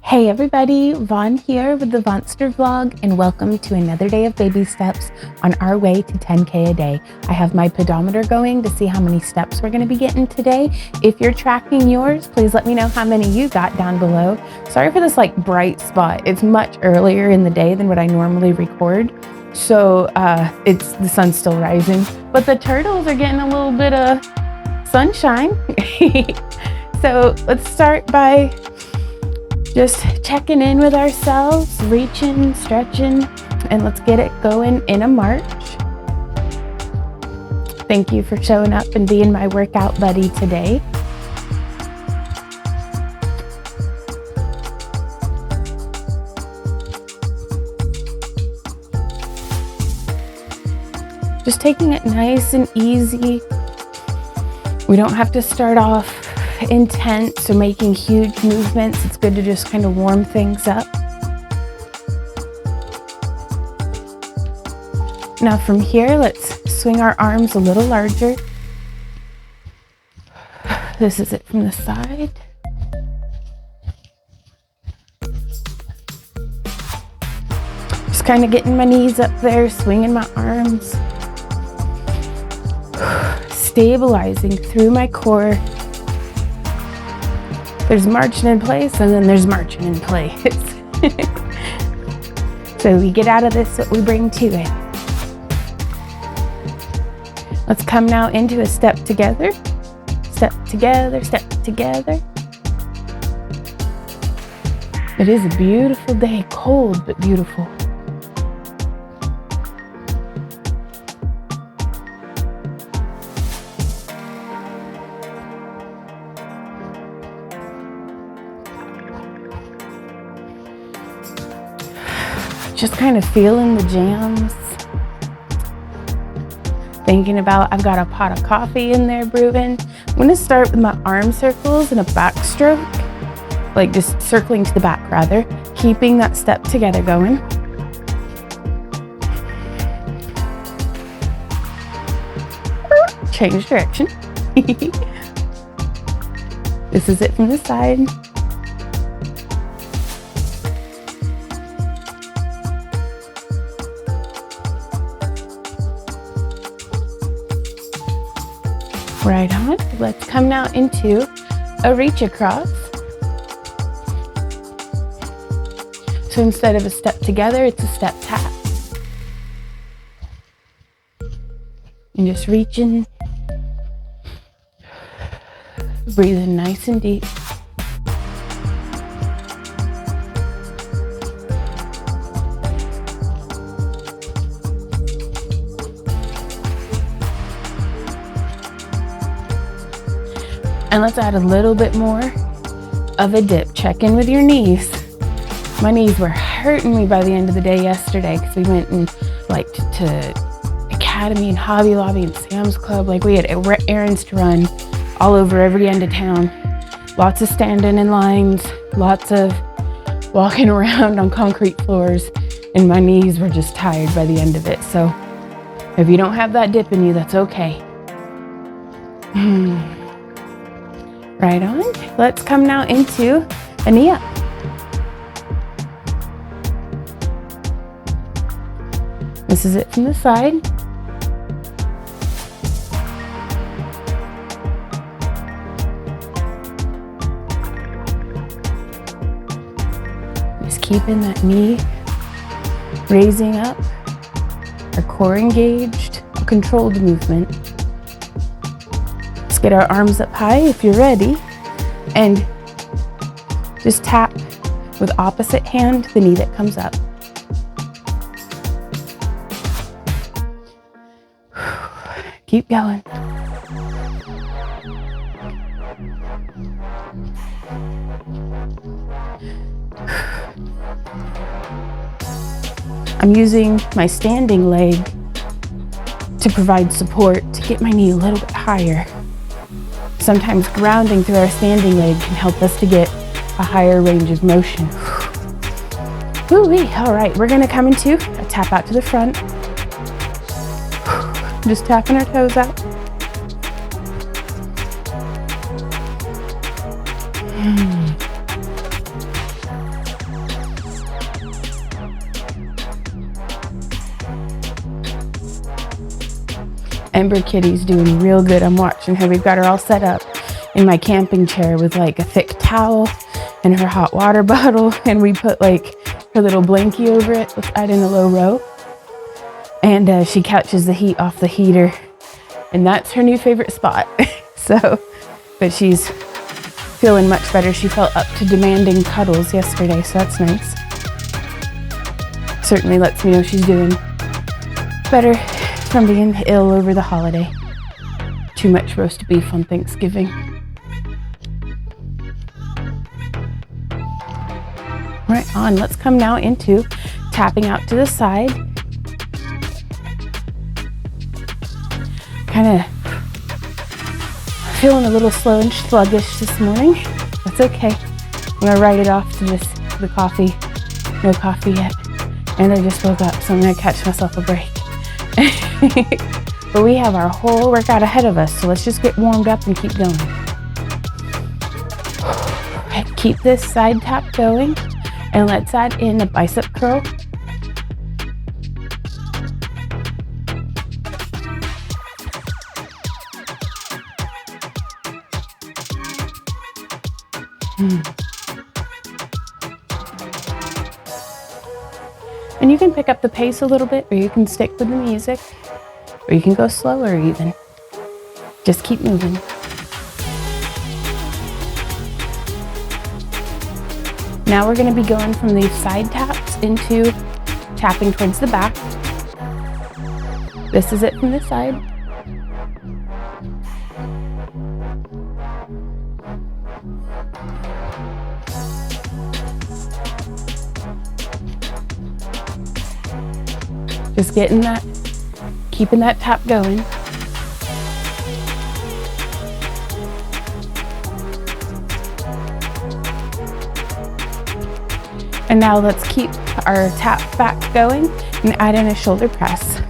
Hey everybody, Vaughn here with the Vonster vlog, and welcome to another day of baby steps on our way to 10K a day. I have my pedometer going to see how many steps we're going to be getting today. If you're tracking yours, please let me know how many you got down below. Sorry for this bright spot. It's much earlier in the day than what I normally record. So the sun's still rising, but the turtles are getting a little bit of sunshine. So let's start by just checking in with ourselves, reaching, stretching, and let's get it going in a march. Thank you for showing up and being my workout buddy today. Just taking it nice and easy. We don't have to start off intense or making huge movements. It's good to just kind of warm things up. Now from here, let's swing our arms a little larger. This is it from the side. Just kind of getting my knees up there, swinging my arms. Stabilizing through my core. There's marching in place, and then there's marching in place. So we get out of this what we bring to it. Let's come now into a step together. Step together, step together. It is a beautiful day, cold but beautiful. Just kind of feeling the jams. Thinking about, I've got a pot of coffee in there brewing. I'm gonna start with my arm circles and a backstroke, like just circling to the back rather, keeping that step together going. Change direction. This is it from the side. Right on. Let's come now into a reach across. So instead of a step together, it's a step tap. And just reaching, breathing nice and deep. And let's add a little bit more of a dip. Check in with your knees. My knees were hurting me by the end of the day yesterday because we went and to Academy and Hobby Lobby and Sam's Club. We had errands to run all over every end of town. Lots of standing in lines, lots of walking around on concrete floors, and my knees were just tired by the end of it. So if you don't have that dip in you, that's okay. Right on. Let's come now into a knee up. This is it from the side. Just keeping that knee raising up, our core engaged, a controlled movement. Get our arms up high if you're ready, and just tap with opposite hand the knee that comes up. Keep going. I'm using my standing leg to provide support to get my knee a little bit higher. Sometimes grounding through our standing leg can help us to get a higher range of motion. Woo-wee. All right, we're gonna come into a tap out to the front. Just tapping our toes out. Ember Kitty's doing real good. I'm watching her. We've got her all set up in my camping chair with like a thick towel and her hot water bottle, and we put like her little blankie over it. Let's add in a low row. And she catches the heat off the heater, and that's her new favorite spot. So, but she's feeling much better. She felt up to demanding cuddles yesterday, so that's nice. Certainly lets me know she's doing better from being ill over the holiday. Too much roast beef on Thanksgiving. Right on, let's come now into tapping out to the side. Kind of feeling a little slow and sluggish this morning. That's okay. I'm gonna write it off to just the coffee. No coffee yet. And I just woke up, so I'm gonna catch myself a break. But we have our whole workout ahead of us, so let's just get warmed up and keep going. Keep this side tap going, and let's add in a bicep curl. And you can pick up the pace a little bit, or you can stick with the music, or you can go slower even. Just keep moving. Now we're going to be going from these side taps into tapping towards the back. This is it from this side. Just getting that, keeping that tap going. And now let's keep our tap back going and add in a shoulder press.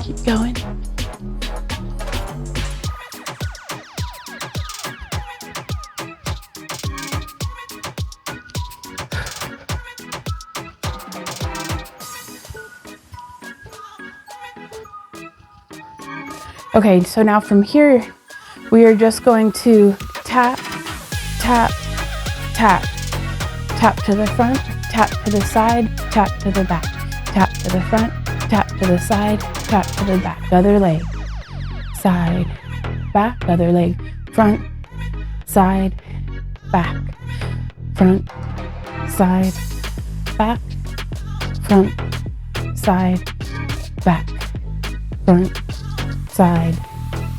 Keep going. Okay, so now from here, we are just going to tap, tap, tap, tap to the front, tap to the side, tap to the back, tap to the front, tap to the side, tap to the back. Other leg, side, back, other leg, front, side, back, front, side, back, front, side, back, front, side,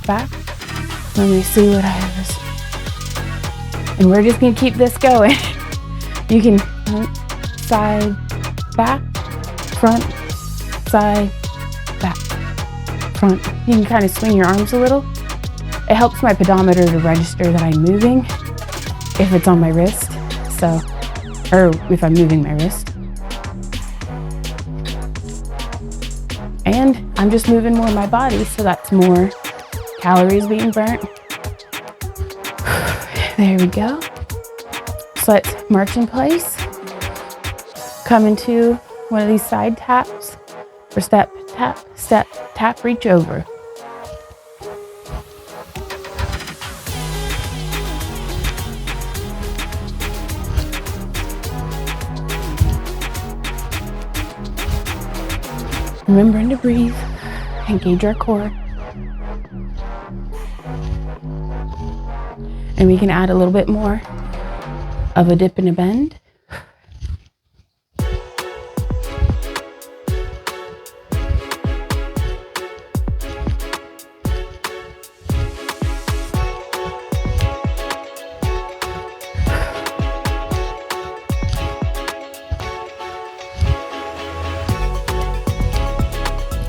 back. Let me see what I have. And we're just gonna keep this going. You can front, side, back, front, side, back, front. You can kind of swing your arms a little. It helps my pedometer to register that I'm moving if it's on my wrist, so, or if I'm moving my wrist. And I'm just moving more of my body, so that's more calories being burnt. There we go. So let's march in place. Come into one of these side taps, or step, tap, reach over. Remembering to breathe, engage our core. And we can add a little bit more of a dip and a bend.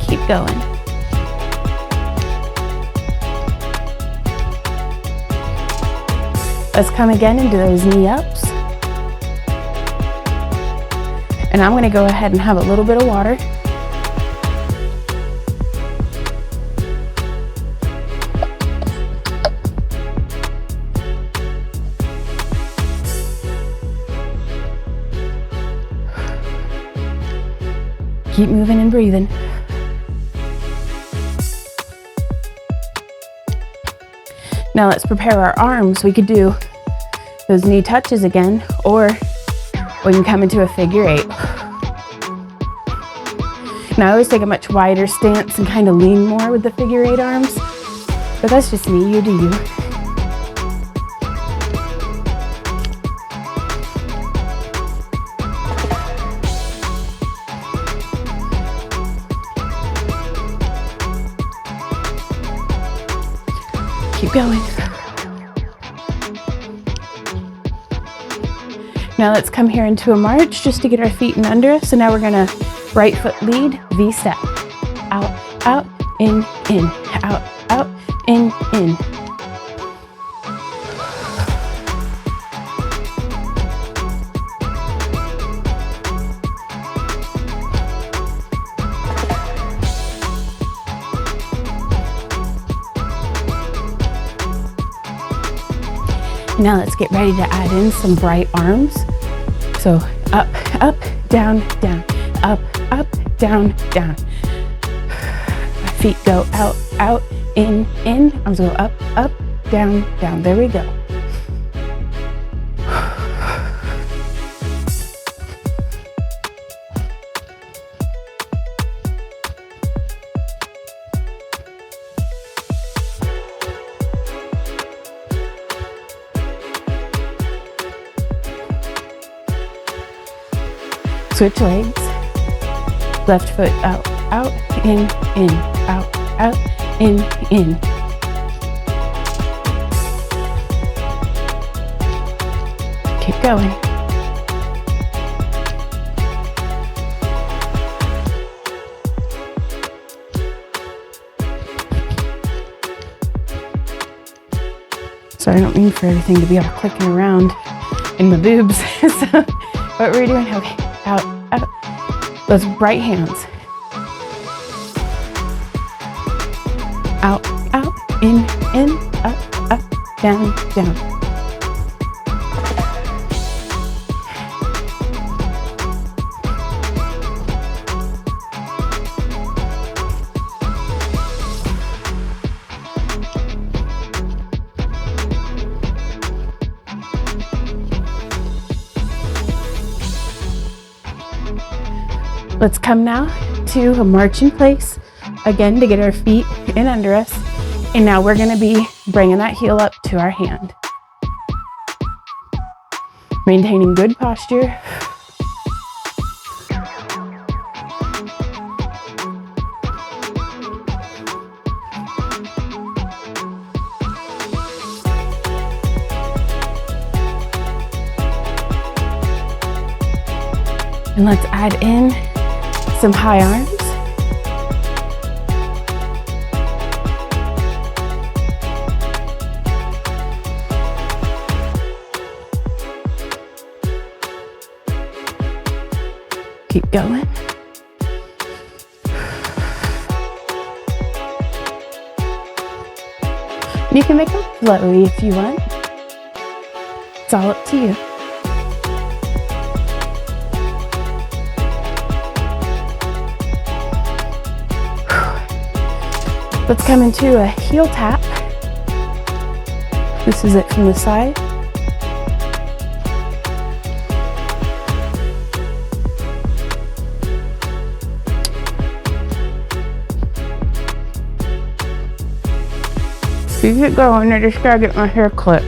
Keep going. Let's come again into those knee ups. And I'm going to go ahead and have a little bit of water. Keep moving and breathing. Now let's prepare our arms. We could do those knee touches again, or we can come into a figure 8. Now I always take a much wider stance and kind of lean more with the figure 8 arms, but that's just me, you do you. Keep going. Now let's come here into a march just to get our feet in under us. So now we're gonna right foot lead, V step. Out, out, in, out, out, in. Now let's get ready to add in some bright arms. So up, up, down, down, up, up, down, down. My feet go out, out, in, arms go up, up, down, down. There we go. Switch legs. Left foot out, out, in, out, out, in. Keep going. Sorry, I don't mean for everything to be all clicking around in my boobs. So, what we're doing, okay, out, out. Those right hands. Out, out, in, up, up, down, down. Let's come now to a march in place, again to get our feet in under us. And now we're gonna be bringing that heel up to our hand. Maintaining good posture. And let's add in some high arms. Keep going. You can make them flowy if you want. It's all up to you. Let's come into a heel tap. This is it from the side. Keep it going, I just gotta get my hair clipped.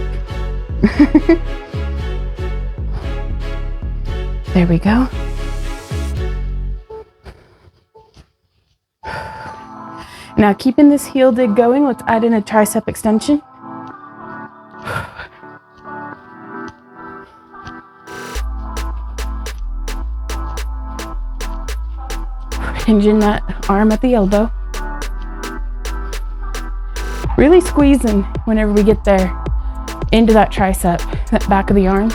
There we go. Now keeping this heel dig going, let's add in a tricep extension. Hinging that arm at the elbow. Really squeezing whenever we get there into that tricep, that back of the arm.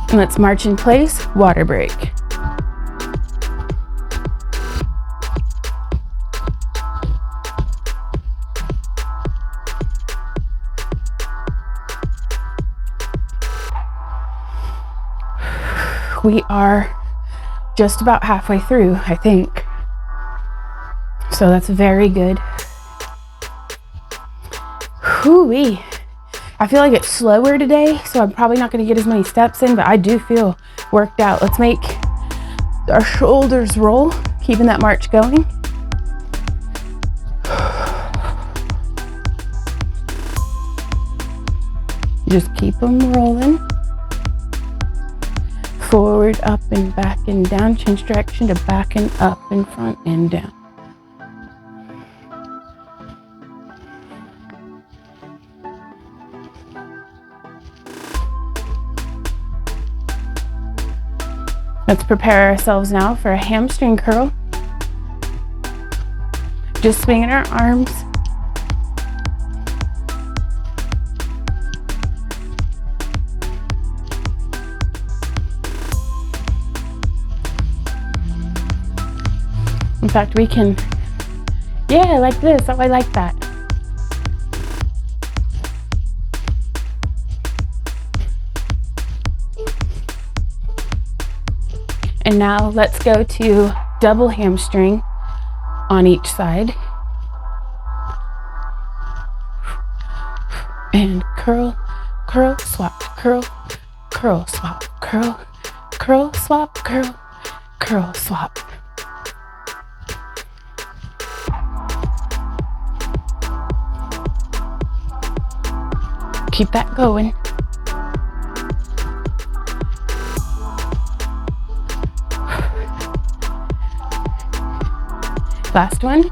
And let's march in place, water break. We are just about halfway through, I think. So that's very good. Whoo-wee. I feel like it's slower today, so I'm probably not going to get as many steps in, but I do feel worked out. Let's make our shoulders roll, keeping that march going. Just keep them rolling. Forward, up and back and down. Change direction to back and up and front and down. Let's prepare ourselves now for a hamstring curl. Just swinging our arms. In fact, we can, yeah, like this. Oh, I like that. And now let's go to double hamstring on each side. And curl, curl, swap, curl, curl, swap, curl, curl, swap, curl, curl, swap. Keep that going. Last one,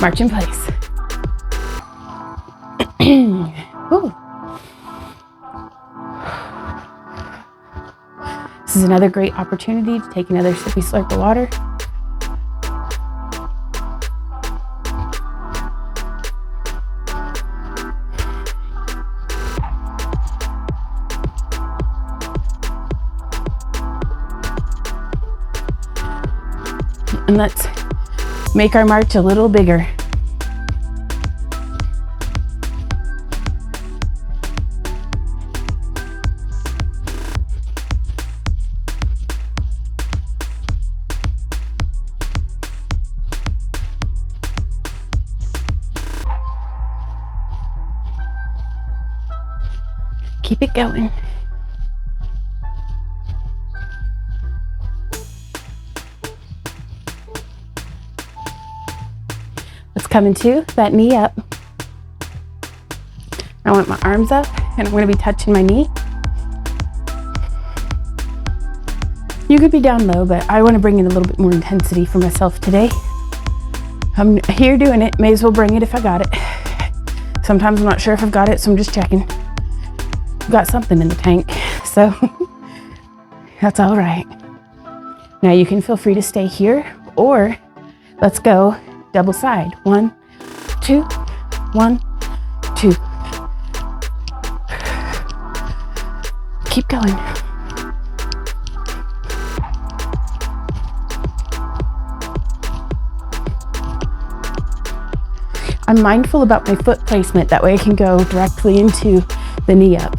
march in place. Ooh. This is another great opportunity to take another sippy slurp of water. And let's make our march a little bigger. Keep it going. Let's come into that knee up. I want my arms up and I'm going to be touching my knee. You could be down low, but I want to bring in a little bit more intensity for myself today. I'm here doing it. May as well bring it if I got it. Sometimes I'm not sure if I've got it, so I'm just checking. I've got something in the tank, so that's all right. Now you can feel free to stay here, or let's go double side. 1, 2, 1, 2. Keep going. I'm mindful about my foot placement. That way I can go directly into the knee up.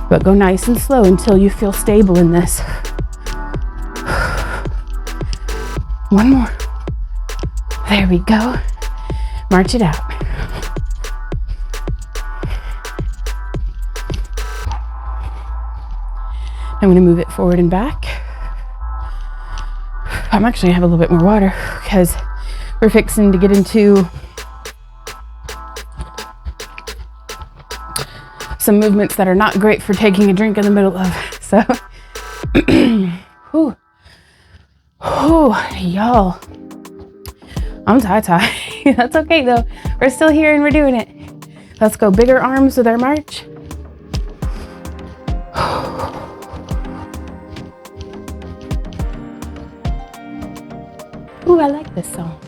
But go nice and slow until you feel stable in this. One more. There we go. March it out. I'm going to move it forward and back. I'm actually going to have a little bit more water because we're fixing to get into some movements that are not great for taking a drink in the middle of. So, whew. Y'all, I'm tie-tie. That's okay though. We're still here and we're doing it. Let's go bigger arms with our march. Ooh, I like this song.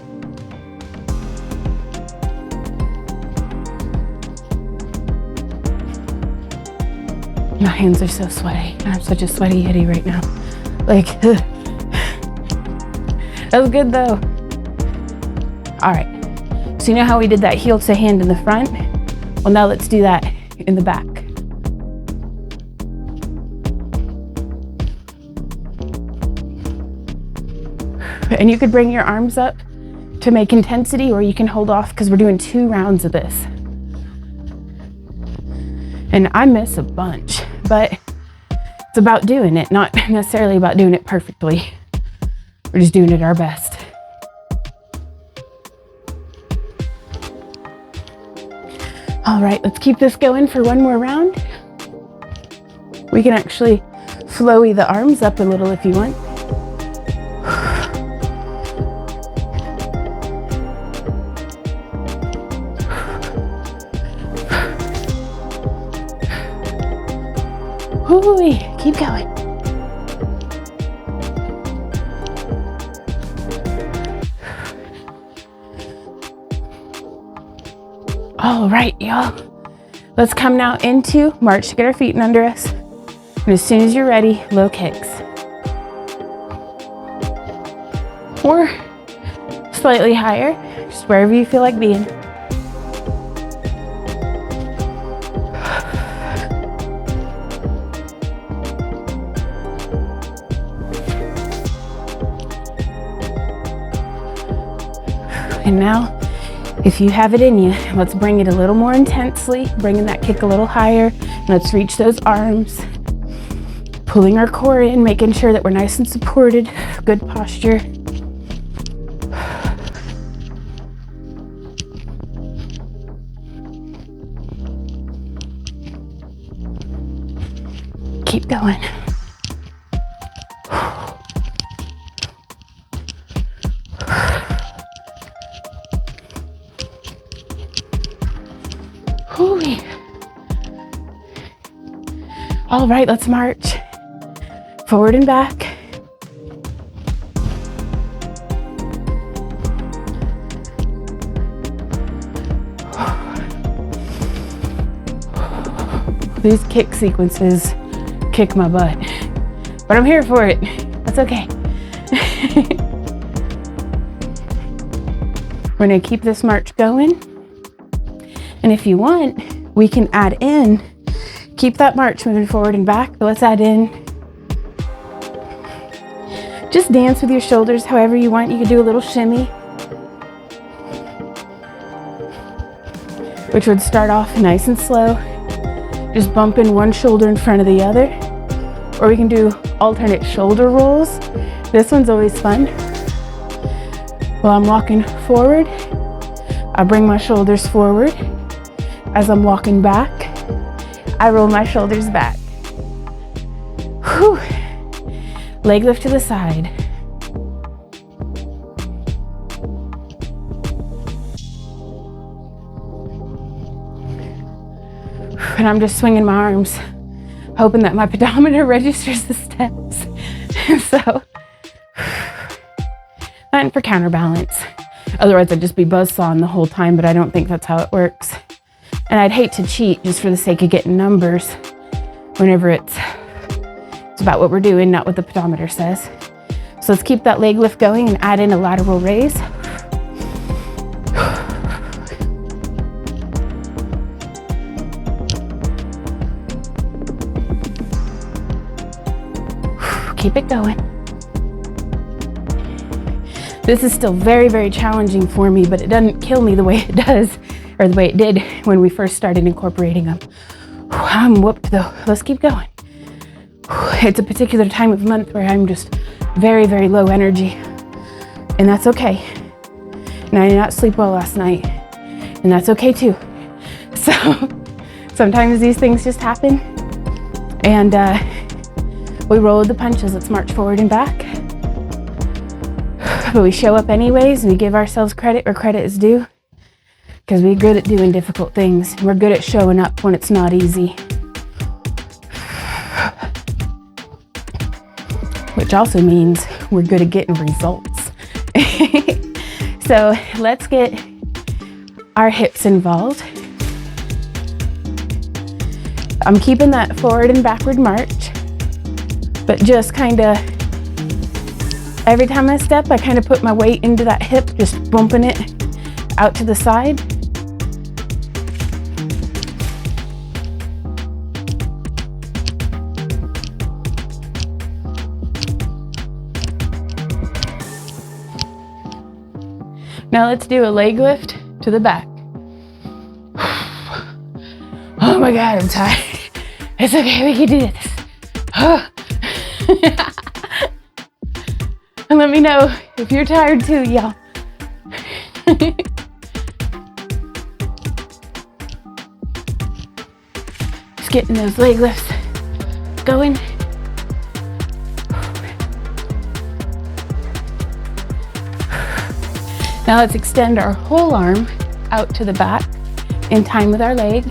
My hands are so sweaty. I'm such a sweaty Yeti right now. Like, that was good though. All right, so you know how we did that heel to hand in the front? Well, now let's do that in the back. And you could bring your arms up to make intensity, or you can hold off because we're doing 2 rounds of this. And I miss a bunch, but it's about doing it, not necessarily about doing it perfectly. We're just doing it our best. All right, let's keep this going for 1 more round. We can actually flowy the arms up a little if you want. Ooh, keep going. All right, y'all. Let's come now into march to get our feet under us. And as soon as you're ready, low kicks. Or slightly higher, just wherever you feel like being. And now, if you have it in you, let's bring it a little more intensely, bringing that kick a little higher. Let's reach those arms, pulling our core in, making sure that we're nice and supported, good posture. Keep going. Hooey. All right, let's march forward and back. These kick sequences kick my butt, but I'm here for it. That's okay. We're gonna keep this march going. And if you want, we can add in, keep that march moving forward and back, but let's add in, just dance with your shoulders however you want. You could do a little shimmy, which would start off nice and slow, just bumping one shoulder in front of the other. Or we can do alternate shoulder rolls. This one's always fun. While I'm walking forward, I bring my shoulders forward. As I'm walking back, I roll my shoulders back. Whew. Leg lift to the side. And I'm just swinging my arms, hoping that my pedometer registers the steps. So, and for counterbalance. Otherwise I'd just be buzzsawing the whole time, but I don't think that's how it works. And I'd hate to cheat just for the sake of getting numbers whenever it's about what we're doing, not what the pedometer says. So let's keep that leg lift going and add in a lateral raise. Keep it going. This is still very, very challenging for me, but it doesn't kill me the way it does, or the way it did when we first started incorporating them. I'm whooped though. Let's keep going. It's a particular time of month where I'm just very, very low energy, and that's okay. And I did not sleep well last night, and that's okay too. So sometimes these things just happen, and we roll with the punches. Let's march forward and back. But we show up anyways, and we give ourselves credit where credit is due, because we're good at doing difficult things. We're good at showing up when it's not easy. Which also means we're good at getting results. So let's get our hips involved. I'm keeping that forward and backward march, but just kind of, every time I step, I kind of put my weight into that hip, just bumping it out to the side. Now let's do a leg lift to the back. Oh my God, I'm tired. It's okay, we can do this. And let me know if you're tired too, y'all. Just getting those leg lifts going. Now let's extend our whole arm out to the back in time with our leg.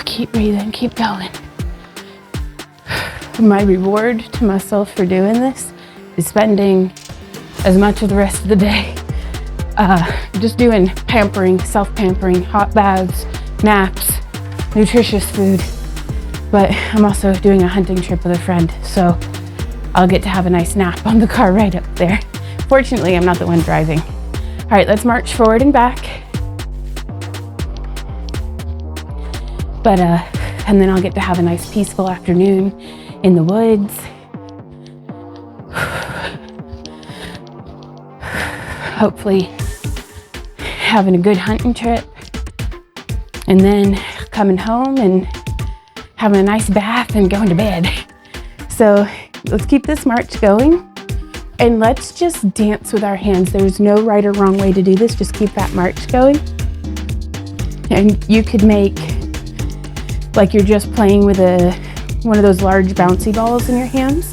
Keep breathing, keep going. My reward to myself for doing this is spending as much of the rest of the day just doing pampering, self-pampering, hot baths, naps, nutritious food. But I'm also doing a hunting trip with a friend, so I'll get to have a nice nap on the car ride up there. Fortunately, I'm not the one driving. All right, let's march forward and back. And then I'll get to have a nice peaceful afternoon in the woods. Hopefully having a good hunting trip. And then coming home and having a nice bath and going to bed. So let's keep this march going. And let's just dance with our hands. There's no right or wrong way to do this. Just keep that march going. And you could make like you're just playing with one of those large bouncy balls in your hands.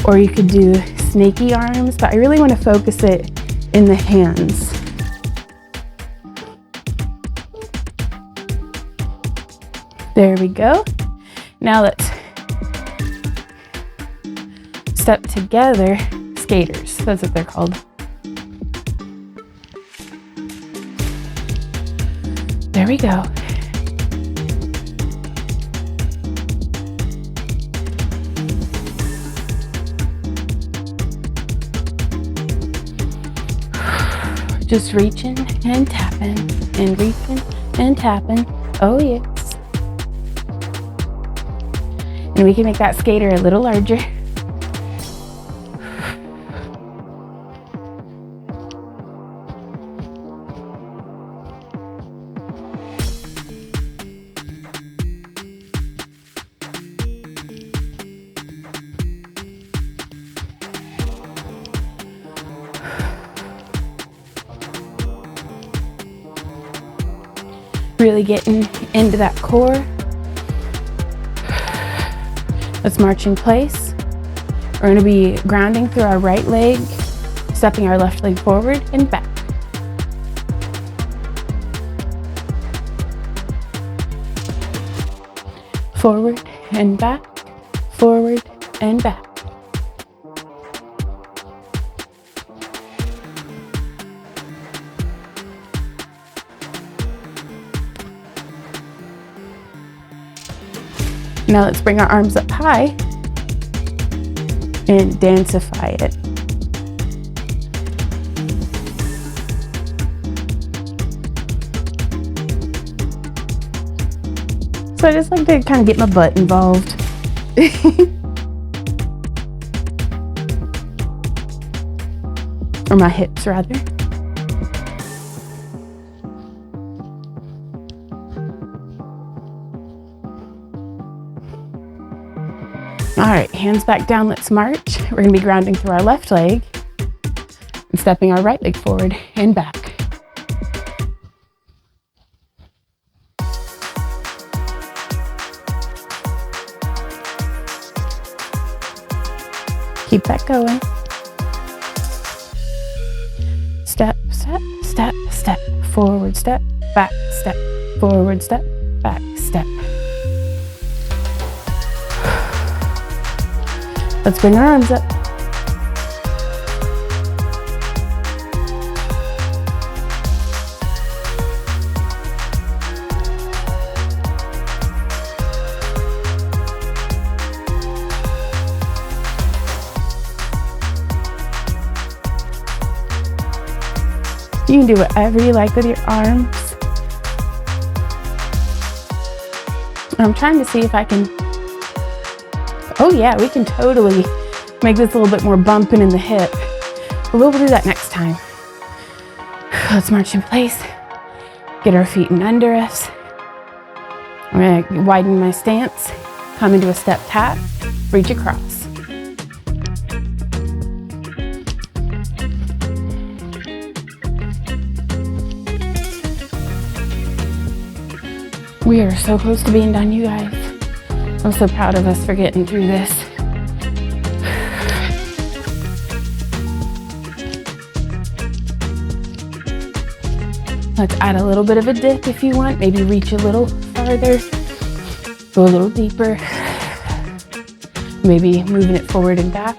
Or you could do snaky arms, but I really want to focus it in the hands. There we go. Now let's step together, skaters, that's what they're called. There we go. Just reaching and tapping and reaching and tapping. Oh yes. And we can make that skater a little larger. Really getting into that core. Let's march in place. We're going to be grounding through our right leg, stepping our left leg forward and back. Forward and back, forward and back. Now let's bring our arms up high and dancify it. So I just like to kind of get my butt involved. Or my hips rather. All right, hands back down, let's march. We're gonna be grounding through our left leg and stepping our right leg forward and back. Keep that going. Step, step, step, step, forward step, back step, forward step, back step. Let's bring our arms up. You can do whatever you like with your arms. I'm trying to see if I can, oh yeah, we can totally make this a little bit more bumping in the hip. But we'll do that next time. Let's march in place. Get our feet in under us. I'm gonna widen my stance, come into a step tap, reach across. We are so close to being done, you guys. I'm so proud of us for getting through this. Let's add a little bit of a dip if you want. Maybe reach a little farther, go a little deeper. Maybe moving it forward and back.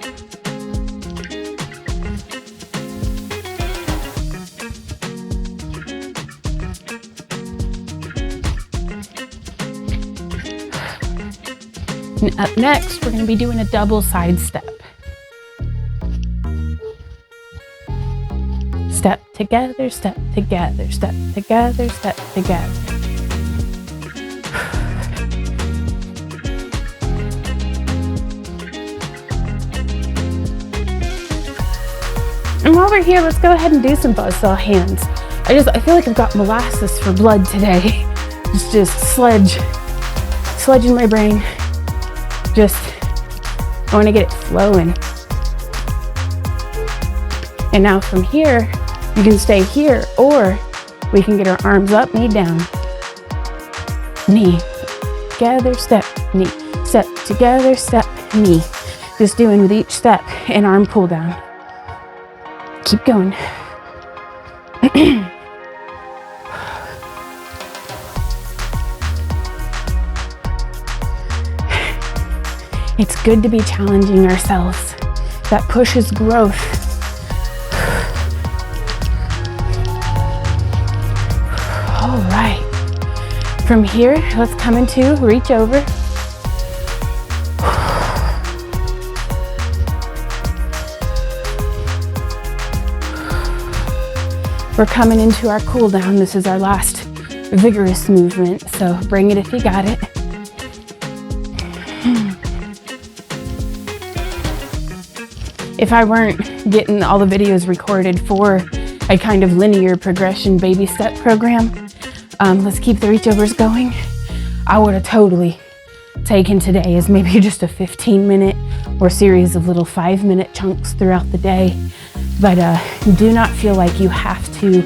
And up next, we're going to be doing a double side step. Step together, step together, step together, step together. And while we're here, let's go ahead and do some buzzsaw hands. I feel like I've got molasses for blood today. It's just sludge in my brain. I want to get it flowing. And now from here, you can stay here, or we can get our arms up, knee down. Knee, together, step, knee, step, together, step, knee. Just doing with each step an arm pull down. Keep going. It's good to be challenging ourselves. That pushes growth. All right. From here, let's come into reach over. We're coming into our cool down. This is our last vigorous movement, so bring it if you got it. If I weren't getting all the videos recorded for a kind of linear progression baby step program, let's keep the reach overs going, I would have totally taken today as maybe just a 15-minute or series of little 5-minute chunks throughout the day. But do not feel like you have to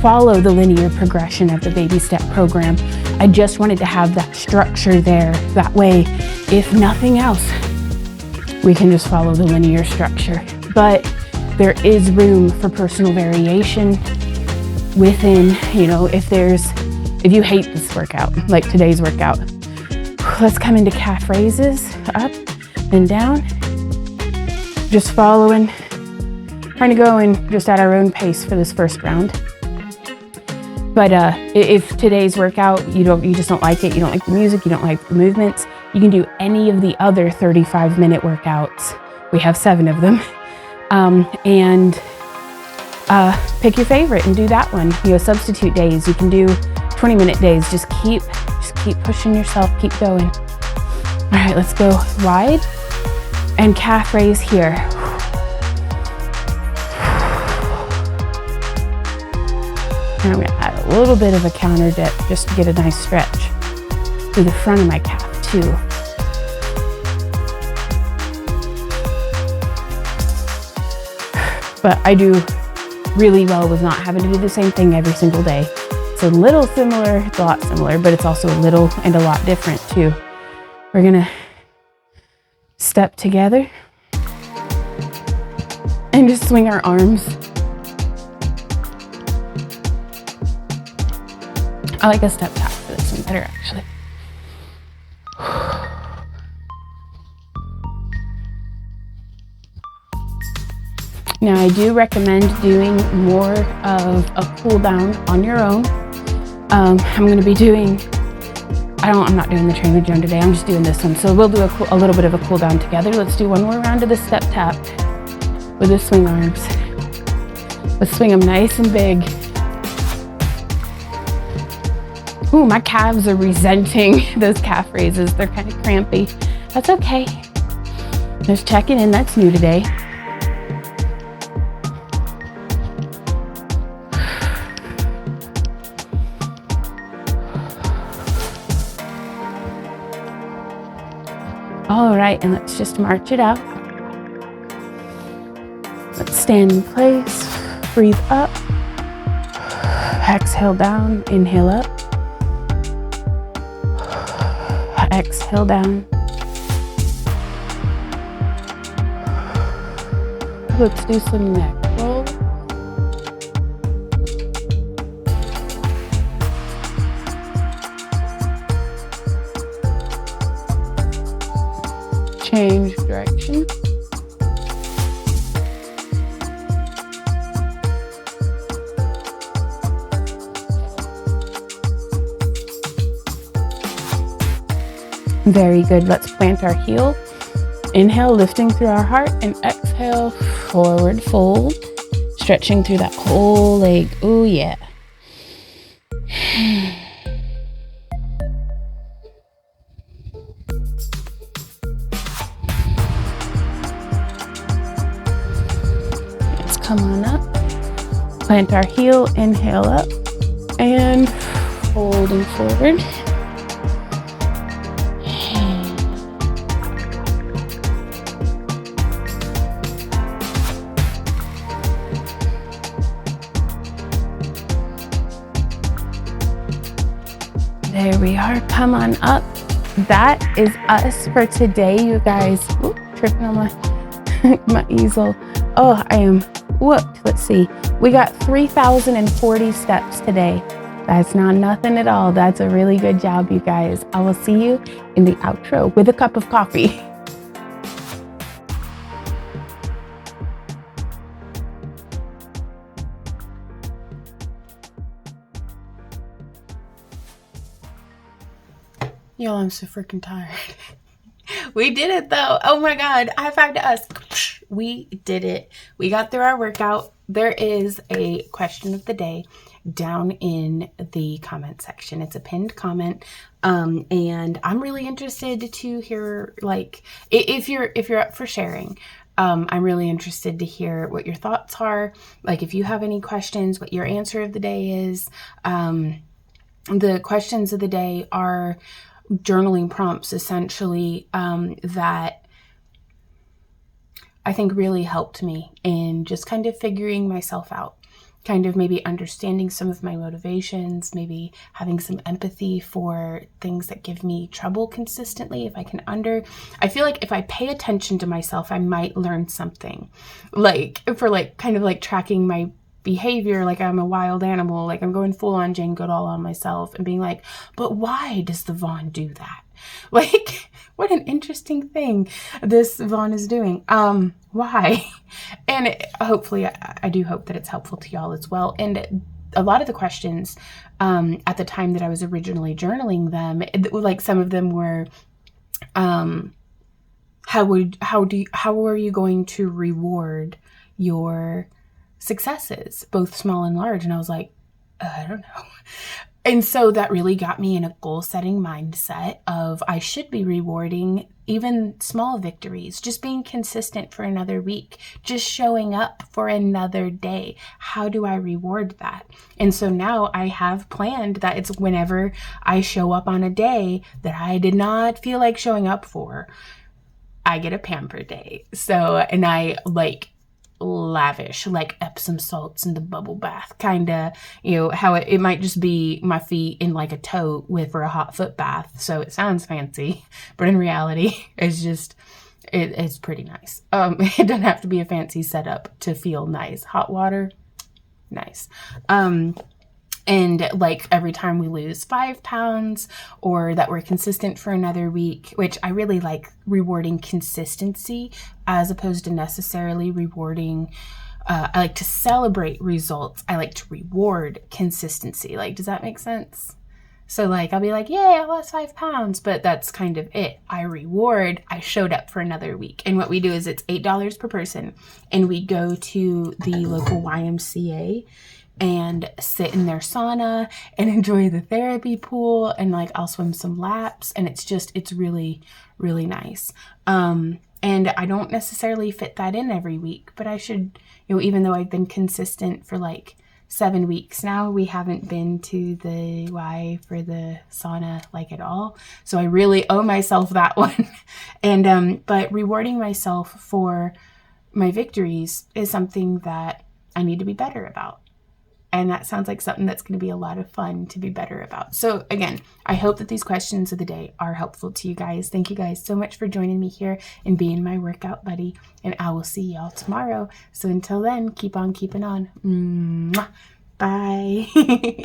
follow the linear progression of the baby step program. I just wanted to have that structure there. That way, if nothing else, we can just follow the linear structure. But there is room for personal variation within, if you hate this workout, like today's workout, let's come into calf raises, up and down, just following, trying to go in just at our own pace for this first round. But if today's workout, you just don't like it, you don't like the music, you don't like the movements, you can do any of the other 35-minute workouts. We have 7 of them. And pick your favorite and do that one. Substitute days. You can do 20-minute days. Just keep pushing yourself, keep going. All right, let's go wide and calf raise here. And I'm gonna add a little bit of a counter dip just to get a nice stretch through the front of my calf too. But I do really well with not having to do the same thing every single day. It's a little similar, it's a lot similar, but it's also a little and a lot different too. We're gonna step together and just swing our arms. I like a step tap for this one better, actually. Now, I do recommend doing more of a cool down on your own. I'm going to be doing, I'm not doing the trainer Joan today, I'm just doing this one. So we'll do a little bit of a cool down together. Let's do one more round of the step tap with the swing arms. Let's swing them nice and big. Ooh, my calves are resenting those calf raises. They're kind of crampy. That's okay. Just checking in. That's new today. All right, and let's just march it out. Let's stand in place, breathe up, exhale down, inhale up, exhale down. Let's do some neck roll. Change direction. Very good. Let's plant our heel. Inhale, lifting through our heart, and exhale, forward fold, stretching through that whole leg. Oh yeah. Let's come on up. Plant our heel, inhale up, and folding forward. There we are. Come on up. That is us for today, you guys. Ooh, tripping on my easel. Oh, I am whooped. Let's see. We got 3,040 steps today. That's not nothing at all. That's a really good job, you guys. I will see you in the outro with a cup of coffee. Y'all, I'm so freaking tired. We did it though. Oh my God. High five to us. We did it. We got through our workout. There is a question of the day down in the comment section. It's a pinned comment. And I'm really interested to hear, like, if you're up for sharing. I'm really interested to hear what your thoughts are. Like, if you have any questions, what your answer of the day is. The questions of the day are journaling prompts, essentially, that I think really helped me in just kind of figuring myself out, kind of maybe understanding some of my motivations, maybe having some empathy for things that give me trouble consistently. I feel like if I pay attention to myself, I might learn something, like for like kind of like tracking my behavior, like I'm a wild animal, like I'm going full on Jane Goodall on myself and being like, but why does the Vaughn do that? Like, what an interesting thing this Vaughn is doing. Why? And hopefully, I do hope that it's helpful to y'all as well. And a lot of the questions at the time that I was originally journaling them, like some of them were, how are you going to reward your successes, both small and large? And I was like, I don't know. And so that really got me in a goal setting mindset of I should be rewarding even small victories, just being consistent for another week, just showing up for another day. How do I reward that? And so now I have planned that it's whenever I show up on a day that I did not feel like showing up for, I get a pamper day. So, and I like lavish, like Epsom salts in the bubble bath, kind of, how it might just be my feet in like a tote for a hot foot bath. So it sounds fancy, but in reality, it's just, it's pretty nice. It doesn't have to be a fancy setup to feel nice. Hot water, nice. And like every time we lose 5 pounds or that we're consistent for another week, which I really like rewarding consistency as opposed to necessarily rewarding. I like to celebrate results. I like to reward consistency. Like, does that make sense? So like, I'll be like, yay, I lost 5 pounds, but that's kind of it. I showed up for another week. And what we do is it's $8 per person. And we go to the local YMCA and sit in their sauna and enjoy the therapy pool, and like I'll swim some laps, and it's really, really nice. And I don't necessarily fit that in every week, but I should, even though I've been consistent for like 7 weeks now, we haven't been to the Y for the sauna like at all. So I really owe myself that one. And but rewarding myself for my victories is something that I need to be better about. And that sounds like something that's going to be a lot of fun to be better about. So again, I hope that these questions of the day are helpful to you guys. Thank you guys so much for joining me here and being my workout buddy. And I will see y'all tomorrow. So until then, keep on keeping on. Mwah. Bye.